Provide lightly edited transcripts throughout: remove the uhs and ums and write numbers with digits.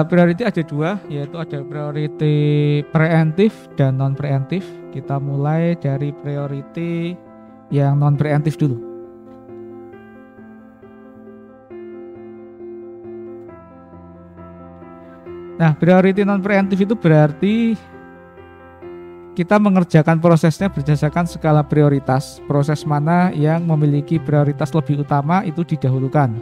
Priority ada dua, yaitu ada priority preemptif dan non preemptif. Kita mulai dari priority yang non preemptif dulu. Nah, priority non preemptif itu berarti kita mengerjakan prosesnya berdasarkan skala prioritas. Proses mana yang memiliki prioritas lebih utama itu didahulukan.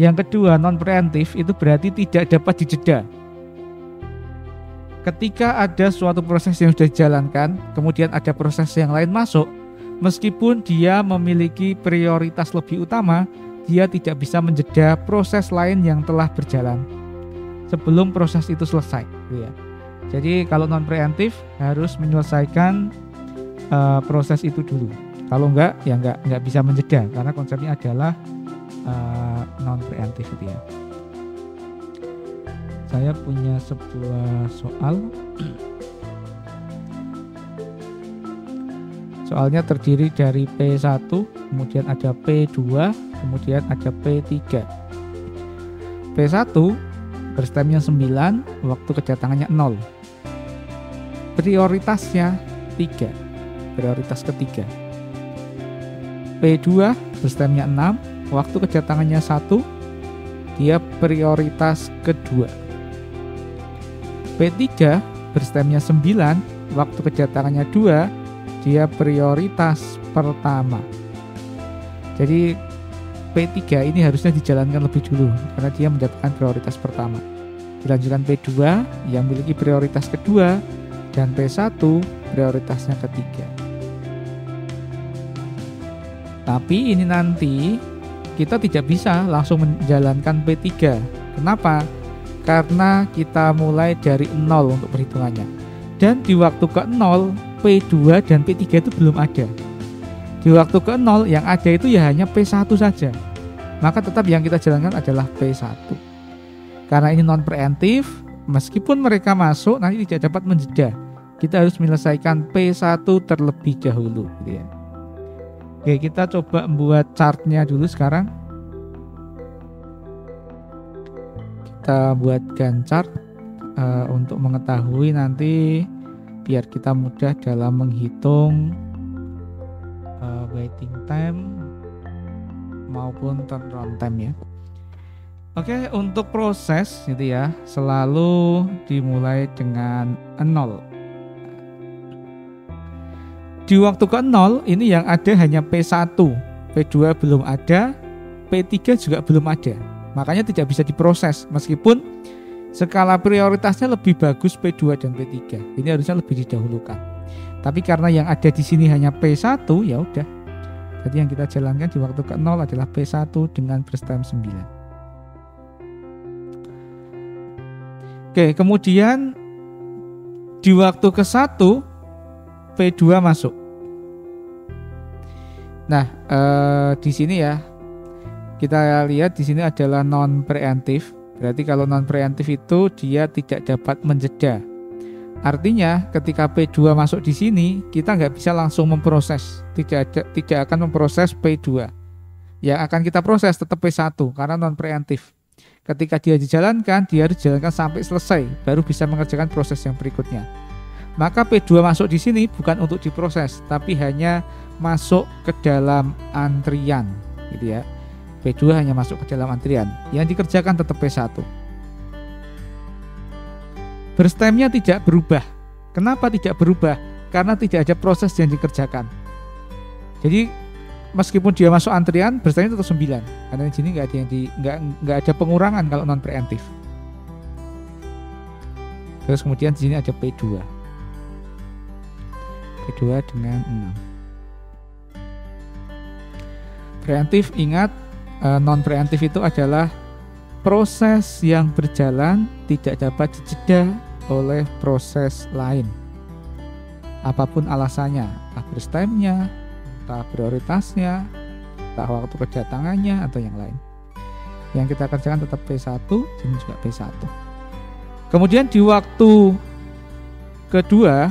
Yang kedua, non preemptif itu berarti tidak dapat dijeda. Ketika ada suatu proses yang sudah dijalankan, kemudian ada proses yang lain masuk, meskipun dia memiliki prioritas lebih utama, dia tidak bisa menjeda proses lain yang telah berjalan sebelum proses itu selesai. Jadi kalau non preemptif harus menyelesaikan proses itu dulu. Kalau enggak, ya enggak bisa menjeda, karena konsepnya adalah non preemptif itu ya. Saya punya sebuah soal. Soalnya terdiri dari P1, kemudian ada P2, kemudian ada P3. P1 berstemnya 9, waktu kedatangannya 0. Prioritasnya 3, prioritas ketiga. P2 berstemnya 6, waktu kedatangannya 1, dia prioritas kedua. P3 berstemnya 9, waktu kedatangannya 2, dia prioritas pertama. Jadi P3 ini harusnya dijalankan lebih dulu karena dia mendapatkan prioritas pertama. Dilanjutkan P2 yang memiliki prioritas kedua, dan P1 prioritasnya ketiga. Tapi ini nanti kita tidak bisa langsung menjalankan P3. Kenapa? Karena kita mulai dari 0 untuk perhitungannya. Dan di waktu ke-0, P2 dan P3 itu belum ada. Di waktu ke-0 yang ada itu ya hanya P1 saja. Maka tetap yang kita jalankan adalah P1. Karena ini non preemptif, meskipun mereka masuk nanti tidak dapat menjeda. Kita harus menyelesaikan P1 terlebih dahulu gitu ya. Oke, kita coba membuat chartnya dulu sekarang. Kita buatkan chart untuk mengetahui nanti biar kita mudah dalam menghitung waiting time maupun turnaround time ya. Oke, untuk proses gitu ya, selalu dimulai dengan 0. Di waktu ke-0 ini yang ada hanya P1, P2 belum ada, P3 juga belum ada. Makanya tidak bisa diproses meskipun skala prioritasnya lebih bagus P2 dan P3. Ini harusnya lebih didahulukan. Tapi karena yang ada di sini hanya P1, ya udah. Jadi yang kita jalankan di waktu ke-0 adalah P1 dengan berstem 9. Oke, kemudian di waktu ke-1 P2 masuk. Nah, di sini ya kita lihat di sini adalah non preemptif. Berarti kalau non preemptif itu dia tidak dapat menjeda. Artinya ketika P2 masuk di sini kita nggak bisa langsung memproses. Tidak akan memproses P2. Yang akan kita proses tetap P1 karena non preemptif. Ketika dia dijalankan, dia harus dijalankan sampai selesai, baru bisa mengerjakan proses yang berikutnya. Maka P2 masuk di sini bukan untuk diproses, tapi hanya masuk ke dalam antrian, gitu ya. P2 hanya masuk ke dalam antrian. Yang dikerjakan tetap P1. Berstemnya tidak berubah. Kenapa tidak berubah? Karena tidak ada proses yang dikerjakan. Jadi meskipun dia masuk antrian, berstemnya tetap 9. Karena di sini nggak ada pengurangan kalau non preemptif. Terus kemudian di sini ada P2. P2 dengan 6. Preemptif, ingat non preemptif itu adalah proses yang berjalan tidak dapat dijeda oleh proses lain. Apapun alasannya, berstemnya, entah prioritasnya, entah waktu kedatangannya atau yang lain. Yang kita kerjakan tetap P1, sini juga P1. Kemudian di waktu kedua,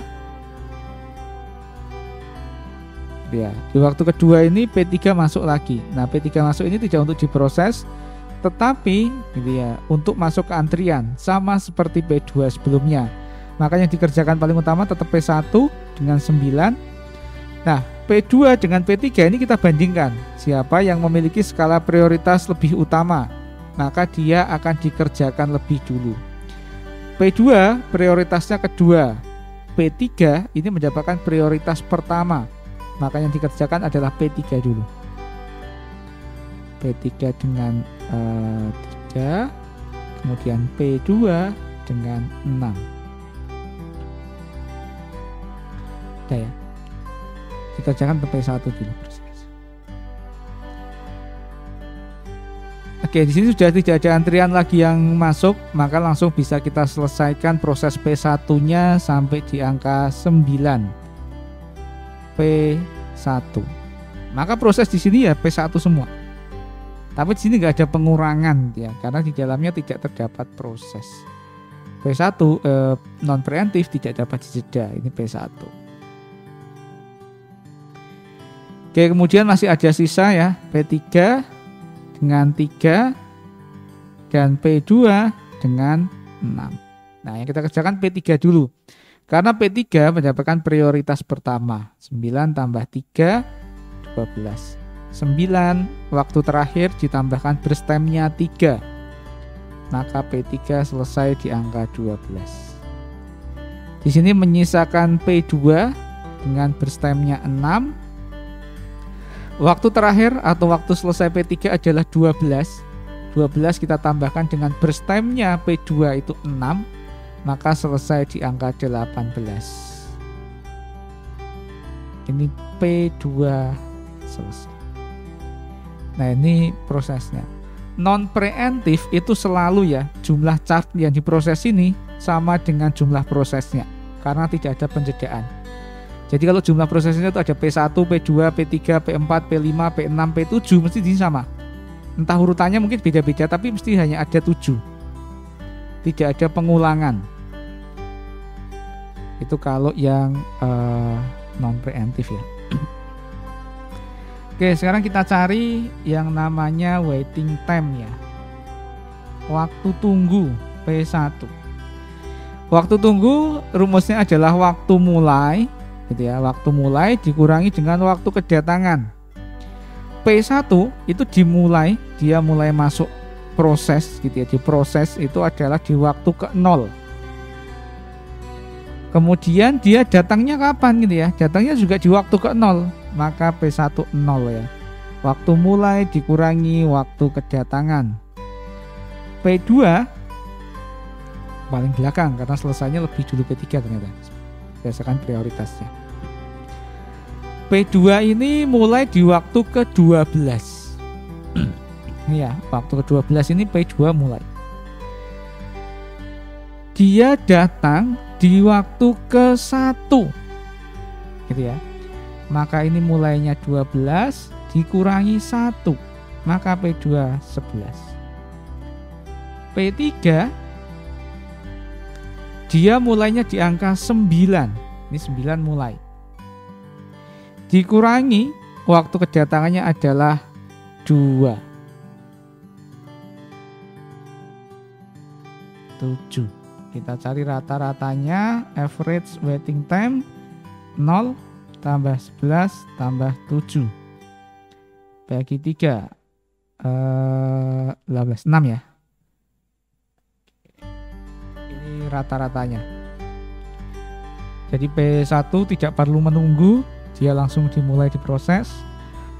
ya, di waktu kedua ini P3 masuk lagi. Nah, P3 masuk ini tidak untuk diproses, tetapi gitu ya, untuk masuk ke antrian sama seperti P2 sebelumnya. Maka yang dikerjakan paling utama tetap P1 dengan 9. Nah, P2 dengan P3 ini kita bandingkan siapa yang memiliki skala prioritas lebih utama, maka dia akan dikerjakan lebih dulu. P2 prioritasnya kedua, P3 ini mendapatkan prioritas pertama, maka yang dikerjakan adalah P3 dulu. P3 dengan 3, kemudian P2 dengan 6. Udah ya, dikerjakan P1 dulu proses. Oke, di sini sudah tidak ada antrian lagi yang masuk, maka langsung bisa kita selesaikan proses P1-nya sampai di angka 9. P1. Maka proses di sini ya P1 semua. Tapi di sini nggak ada pengurangan ya, karena di dalamnya tidak terdapat proses. P1 non preemptif tidak dapat dijeda, ini P1. Oke, kemudian masih ada sisa ya, P3 dengan 3 dan P2 dengan 6. Nah, yang kita kerjakan P3 dulu. Karena P3 mendapatkan prioritas pertama. 9 tambah 3, 12. 9, waktu terakhir ditambahkan berstemnya 3. Maka P3 selesai di angka 12. Di sini menyisakan P2 dengan berstemnya 6. Waktu terakhir atau waktu selesai P3 adalah 12. 12 kita tambahkan dengan berstemnya P2 itu 6, maka selesai di angka 18. Ini P2 selesai. Nah, ini prosesnya. Non preemptif itu selalu ya, jumlah chart yang diproses ini sama dengan jumlah prosesnya, karena tidak ada penjedaan. Jadi kalau jumlah prosesnya itu ada P1, P2, P3, P4, P5, P6, P7 mesti di sama. Entah urutannya mungkin beda-beda, tapi mesti hanya ada 7. Tidak ada pengulangan. Itu kalau yang non preemptif ya. Oke, sekarang kita cari yang namanya waiting time ya. Waktu tunggu P1. Waktu tunggu rumusnya adalah waktu mulai gitu ya, waktu mulai dikurangi dengan waktu kedatangan. P1 itu dimulai, dia mulai masuk proses gitu ya, diproses itu adalah di waktu ke-0. Kemudian dia datangnya kapan gitu ya, datangnya juga di waktu ke-0, maka P1 0 ya. Waktu mulai dikurangi waktu kedatangan. P2 paling belakang karena selesainya lebih dulu P3 ternyata, berdasarkan prioritasnya. P2 ini mulai di waktu ke-12. Ini ya, waktu ke-12 ini P2 mulai. Dia datang di waktu ke-1. Gitu ya. Maka ini mulainya 12 dikurangi 1. Maka P2 11. P3 dia mulainya di angka 9. Ini 9 mulai. Dikurangi waktu kedatangannya adalah 2. 7. Kita cari rata-ratanya, average waiting time 0 tambah 11 tambah 7 bagi 3 15, 6 ya. Ini rata-ratanya. Jadi P1 tidak perlu menunggu, dia langsung dimulai diproses.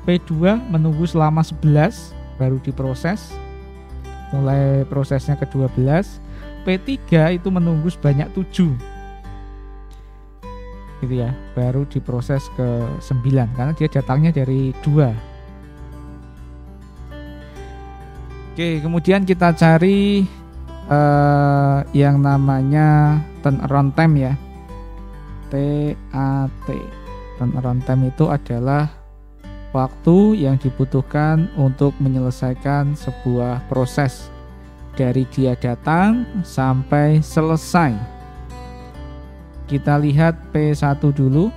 P2 menunggu selama 11 baru diproses, mulai prosesnya ke-12. P3 itu menunggu sebanyak 7 gitu ya, baru diproses ke-9 karena dia datangnya dari 2. Oke, kemudian kita cari yang namanya turnaround time ya, TAT. Turnaround time itu adalah waktu yang dibutuhkan untuk menyelesaikan sebuah proses dari dia datang sampai selesai. Kita lihat P1 dulu.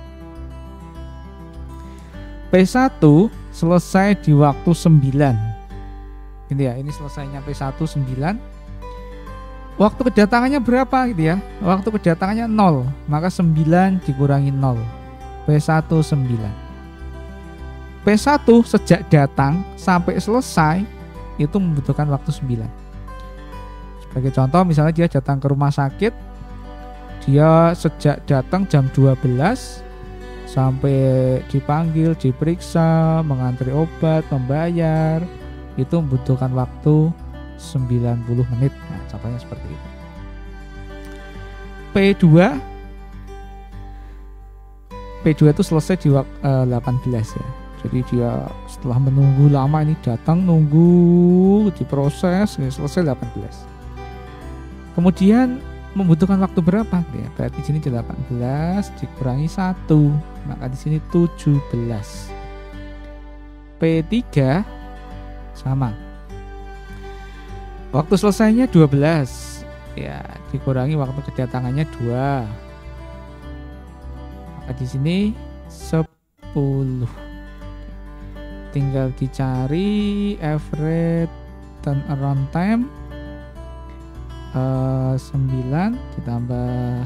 P1 selesai di waktu 9. Ini ya, ini selesainya P1 9. Waktu kedatangannya berapa gitu ya? Waktu kedatangannya 0, maka 9 dikurangi 0. P1 9. P1 sejak datang sampai selesai itu membutuhkan waktu 9. Sebagai contoh, misalnya dia datang ke rumah sakit, dia sejak datang jam 12 sampai dipanggil, diperiksa, mengantri obat, membayar, itu membutuhkan waktu 90 menit. Nah, contohnya seperti itu. P2 itu selesai di 18 ya. Jadi dia setelah menunggu lama ini datang, nunggu, diproses, selesai 18. Kemudian membutuhkan waktu berapa? Ya, berarti di sini 18 dikurangi 1, maka di sini 17. P3 sama. Waktu selesainya 12. Ya, dikurangi waktu kedatangannya 2. Maka di sini 10. Tinggal dicari average turnaround time. 9 ditambah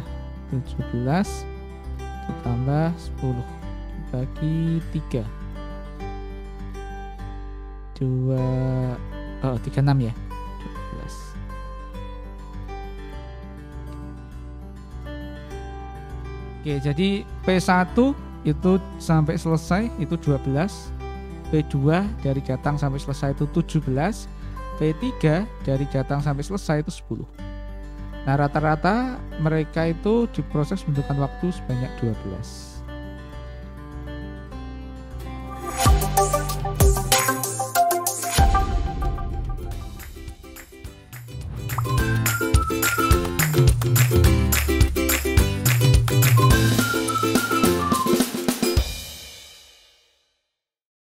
17 ditambah 10 dibagi 3. 36 ya. 12. Oke, jadi P1 itu sampai selesai itu 12. P2 dari datang sampai selesai itu 17. P3 dari datang sampai selesai itu 10. Nah, rata-rata mereka itu diproses membutuhkan waktu sebanyak 12.